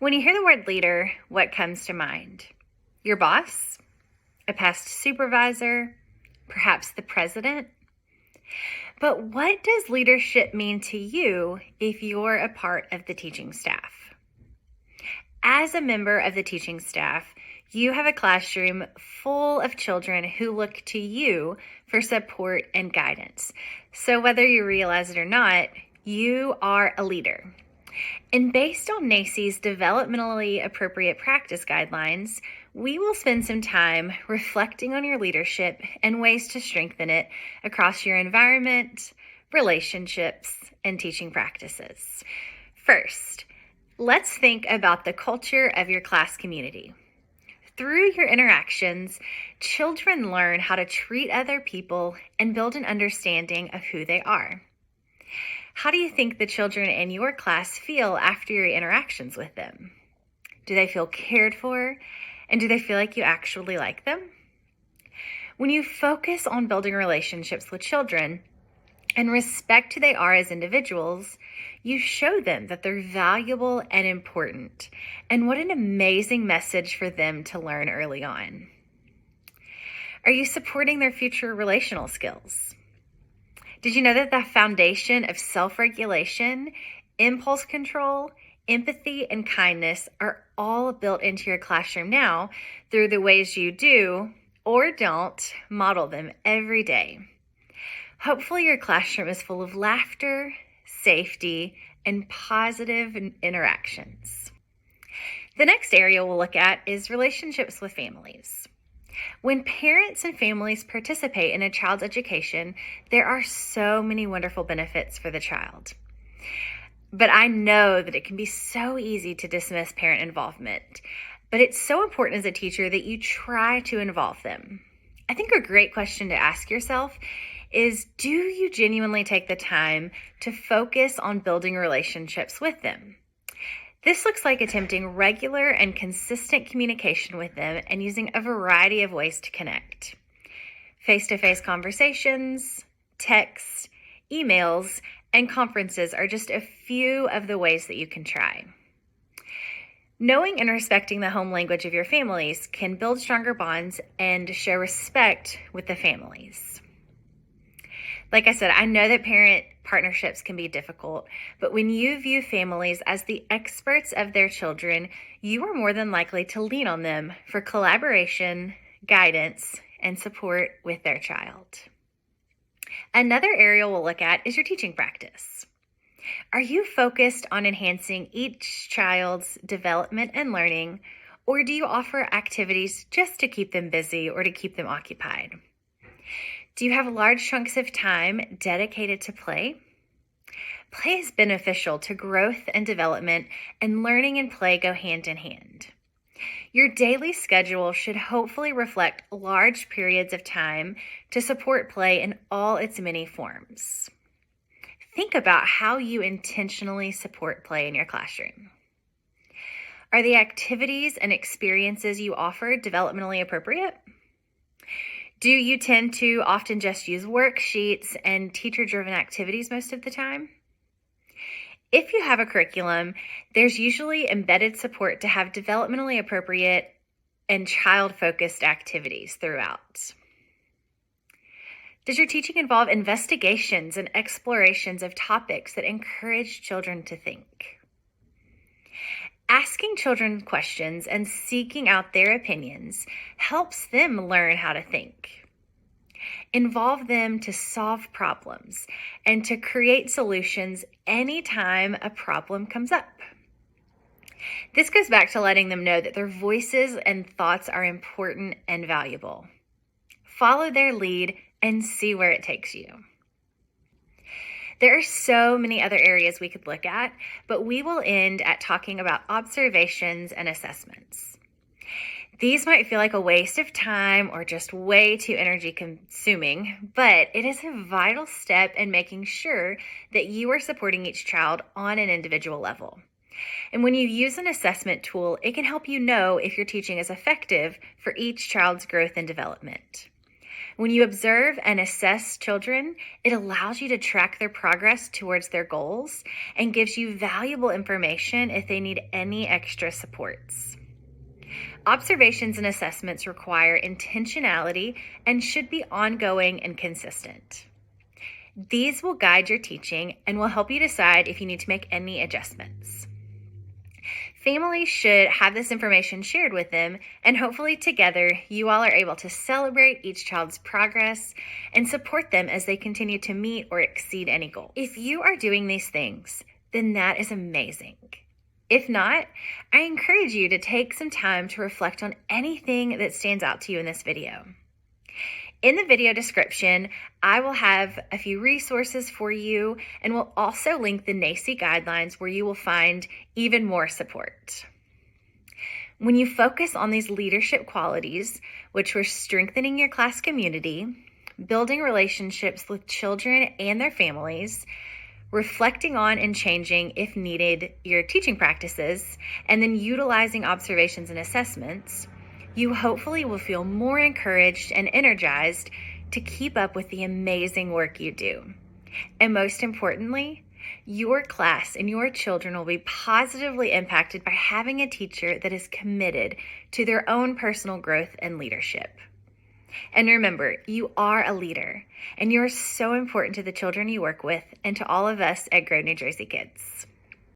When you hear the word leader, what comes to mind? Your boss? A past supervisor? Perhaps the president? But what does leadership mean to you if you're a part of the teaching staff? As a member of the teaching staff, you have a classroom full of children who look to you for support and guidance. So whether you realize it or not, you are a leader. And based on NACCE's developmentally appropriate practice guidelines, we will spend some time reflecting on your leadership and ways to strengthen it across your environment, relationships, and teaching practices. First, let's think about the culture of your class community. Through your interactions, children learn how to treat other people and build an understanding of who they are. How do you think the children in your class feel after your interactions with them? Do they feel cared for? And do they feel like you actually like them? When you focus on building relationships with children and respect who they are as individuals, you show them that they're valuable and important. And what an amazing message for them to learn early on. Are you supporting their future relational skills? Did you know that the foundation of self-regulation, impulse control, empathy, and kindness are all built into your classroom now through the ways you do or don't model them every day? Hopefully your classroom is full of laughter, safety, and positive interactions. The next area we'll look at is relationships with families. When parents and families participate in a child's education, there are so many wonderful benefits for the child. But I know that it can be so easy to dismiss parent involvement, but it's so important as a teacher that you try to involve them. I think a great question to ask yourself is, do you genuinely take the time to focus on building relationships with them? This looks like attempting regular and consistent communication with them and using a variety of ways to connect. Face-to-face conversations, texts, emails, and conferences are just a few of the ways that you can try. Knowing and respecting the home language of your families can build stronger bonds and show respect with the families. Like I said, I know that parent partnerships can be difficult, but when you view families as the experts of their children, you are more than likely to lean on them for collaboration, guidance, and support with their child. Another area we'll look at is your teaching practice. Are you focused on enhancing each child's development and learning, or do you offer activities just to keep them busy or to keep them occupied? Do you have large chunks of time dedicated to play? Play is beneficial to growth and development, and learning and play go hand in hand. Your daily schedule should hopefully reflect large periods of time to support play in all its many forms. Think about how you intentionally support play in your classroom. Are the activities and experiences you offer developmentally appropriate? Do you tend to often just use worksheets and teacher-driven activities most of the time? If you have a curriculum, there's usually embedded support to have developmentally appropriate and child-focused activities throughout. Does your teaching involve investigations and explorations of topics that encourage children to think? Asking children questions and seeking out their opinions helps them learn how to think. Involve them to solve problems and to create solutions anytime a problem comes up. This goes back to letting them know that their voices and thoughts are important and valuable. Follow their lead and see where it takes you. There are so many other areas we could look at, but we will end at talking about observations and assessments. These might feel like a waste of time or just way too energy consuming, but it is a vital step in making sure that you are supporting each child on an individual level. And when you use an assessment tool, it can help you know if your teaching is effective for each child's growth and development. When you observe and assess children, it allows you to track their progress towards their goals and gives you valuable information if they need any extra supports. Observations and assessments require intentionality and should be ongoing and consistent. These will guide your teaching and will help you decide if you need to make any adjustments. Families should have this information shared with them, and hopefully together you all are able to celebrate each child's progress and support them as they continue to meet or exceed any goal. If you are doing these things, then that is amazing. If not, I encourage you to take some time to reflect on anything that stands out to you in this video. In the video description, I will have a few resources for you, and will also link the NAEYC guidelines where you will find even more support. When you focus on these leadership qualities, which were strengthening your class community, building relationships with children and their families, reflecting on and changing, if needed, your teaching practices, and then utilizing observations and assessments, you hopefully will feel more encouraged and energized to keep up with the amazing work you do. And most importantly, your class and your children will be positively impacted by having a teacher that is committed to their own personal growth and leadership. And remember, you are a leader, and you are so important to the children you work with and to all of us at Grow New Jersey Kids.